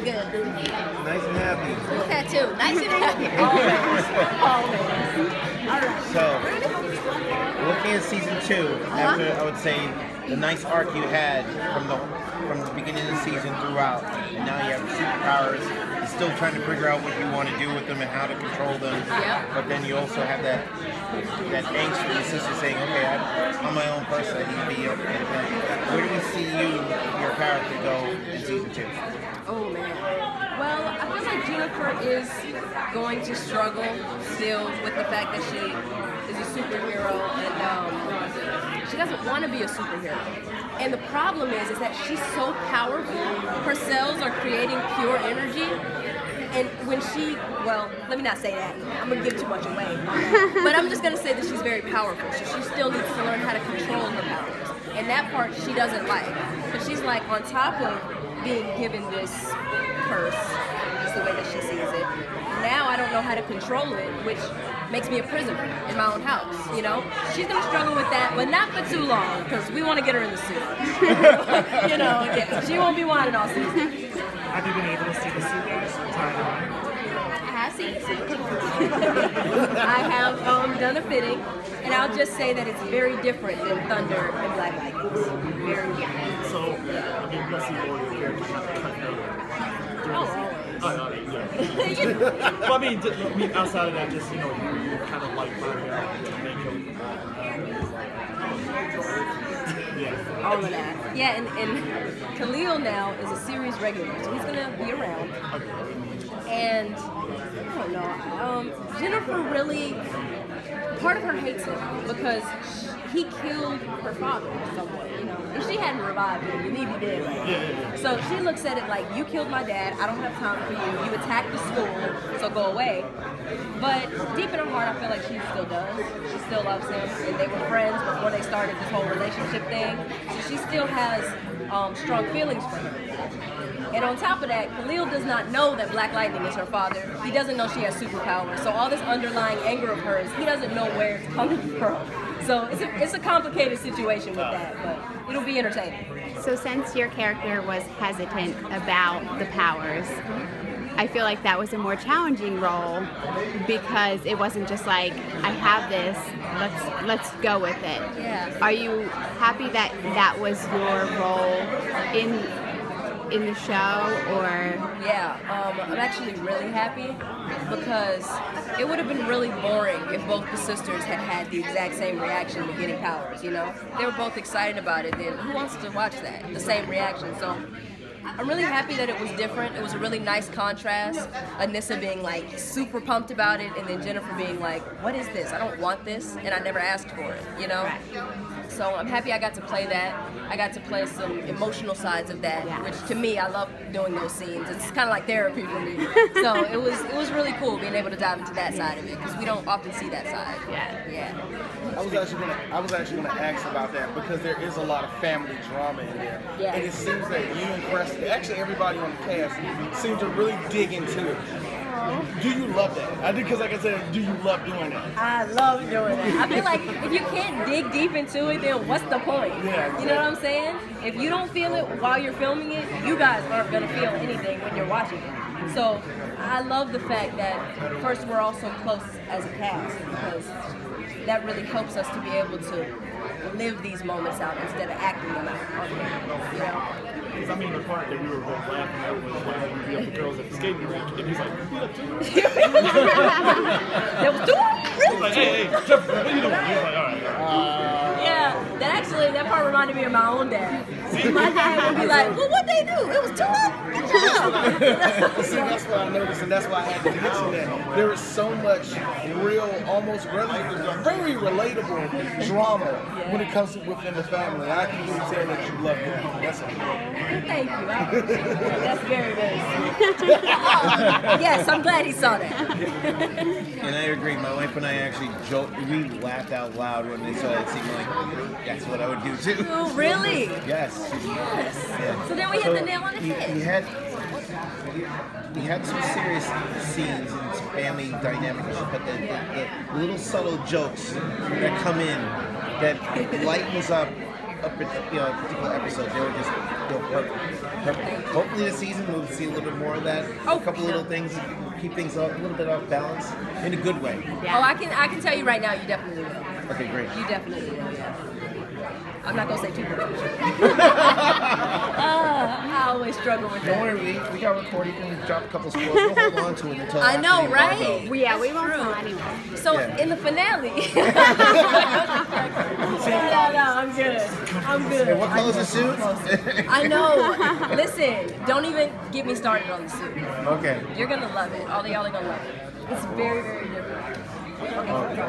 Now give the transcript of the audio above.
I'm good. Nice and happy. Cool tattoo. Nice and happy. Always. All right. So, looking at season 2, after I would say the nice arc you had from the beginning of the season throughout, and now you have superpowers. You're still trying to figure out what you want to do with them and how to control them. Yep. But then you also have that angst from your sister saying, "Okay, I'm my own person. I need to be independent." Where do we see your character go in season 2? Oh man. Well, I feel like Jennifer is going to struggle still with the fact that she is a superhero and she doesn't want to be a superhero. And the problem is that she's so powerful. Her cells are creating pure energy. And when she, well, let me not say that. I'm going to give too much away. But I'm just going to say that she's very powerful. So she still needs to learn how to control her powers. And that part she doesn't like. But she's like, on top of being given this curse, is the way that she sees it, now I don't know how to control it, which makes me a prisoner in my own house, you know? She's gonna struggle with that, but not for too long, because we want to get her in the suit. You know, yeah, she won't be wanted all season. Have you been able to see the suit guys? I have seen the suit. I have done a fitting, and I'll just say that it's very different than Thunder and Black Lightning's. Very different. So, I mean, you'll see more of your characters kind of cutting out. Oh, yeah. But I mean, outside of that, just, you know, you kind of like finding out the main character. Yeah. All of that. Yeah, and Khalil now is a series regular, so he's gonna be around. And I don't know, Jennifer really, part of her hates him because he killed her father in some way, you know. If she hadn't revived him, you leave him dead right now. So she looks at it like, you killed my dad, I don't have time for you, you attacked the school, so go away. But deep in her heart, I feel like she still does. She still loves him, and they were friends before they started this whole relationship thing. So she still has strong feelings for him. And on top of that, Khalil does not know that Black Lightning is her father. He doesn't know she has superpowers. So all this underlying anger of hers, he doesn't know where it's coming from. So it's a complicated situation with that, but it'll be entertaining. So since your character was hesitant about the powers, I feel like that was a more challenging role because it wasn't just like, I have this, let's go with it. Yeah. Are you happy that that was your role in the show, or? Yeah, I'm actually really happy because it would have been really boring if both the sisters had had the exact same reaction to getting powers, you know? They were both excited about it, then who wants to watch that? The same reaction, so I'm really happy that it was different. It was a really nice contrast. Anissa being like super pumped about it, and then Jennifer being like, what is this? I don't want this, and I never asked for it, you know? So I'm happy I got to play that. I got to play some emotional sides of that, which to me, I love doing those scenes. It's kind of like therapy for me. So it was really cool being able to dive into that side of it, because we don't often see that side. Yeah. I was actually gonna ask about that because there is a lot of family drama in there, and it seems that you and Preston, actually everybody on the cast, seem to really dig into it. Do you love that? Because like I said, do you love doing that? I love doing that. I feel like if you can't dig deep into it, then what's the point? Yeah, exactly. You know what I'm saying? If you don't feel it while you're filming it, you guys aren't gonna feel anything when you're watching it. So I love the fact that first we're all so close as a cast, because that really helps us to be able to live these moments out instead of acting them out on camera, you know? Because I mean, the part that we were both laughing at was when we revealed the girls at the skating rink, and he's like, There was two? Really? he's like, hey, Jeff, what are you doing? He's like, all right. Yeah, that part reminded me of my own dad. My dad would be like, well, what'd they do? It was two of them? See, that's what I noticed, and that's why I had to mention that. There is so much real, almost really, very relatable drama when it comes to within the family. I can really tell that you love it. That's all. Thank you. That's very, very sweet. Yes, I'm glad he saw that. And I agree. My wife and I actually joked. We laughed out loud when they saw that scene. Like, that's what I would do too. Oh, really? Yes. Yes. Yeah. So then we hit the nail on the head. He had some serious scenes and some family dynamics, but the little subtle jokes that come in that lightens up particular episodes. They were just perfect. Hopefully this season we'll see a little bit more of that. Oh, a couple little things, keep things a little bit off balance in a good way. Yeah. Oh, I can tell you right now, you definitely will. Okay, great. You definitely will. Yeah. I'm not gonna say too much. I always struggle with Don't that. worry, we got recorded. You can drop a couple spoilers. We'll hold on to it until I know, after the right? embargo. We won't True. tell anyone. So Yeah. in the finale, no, I'm good. I'm good. Hey, what color's the suit? I know. Listen, don't even get me started on the suit. Okay. You're gonna love it. All of y'all are gonna love it. It's very, very different. Okay.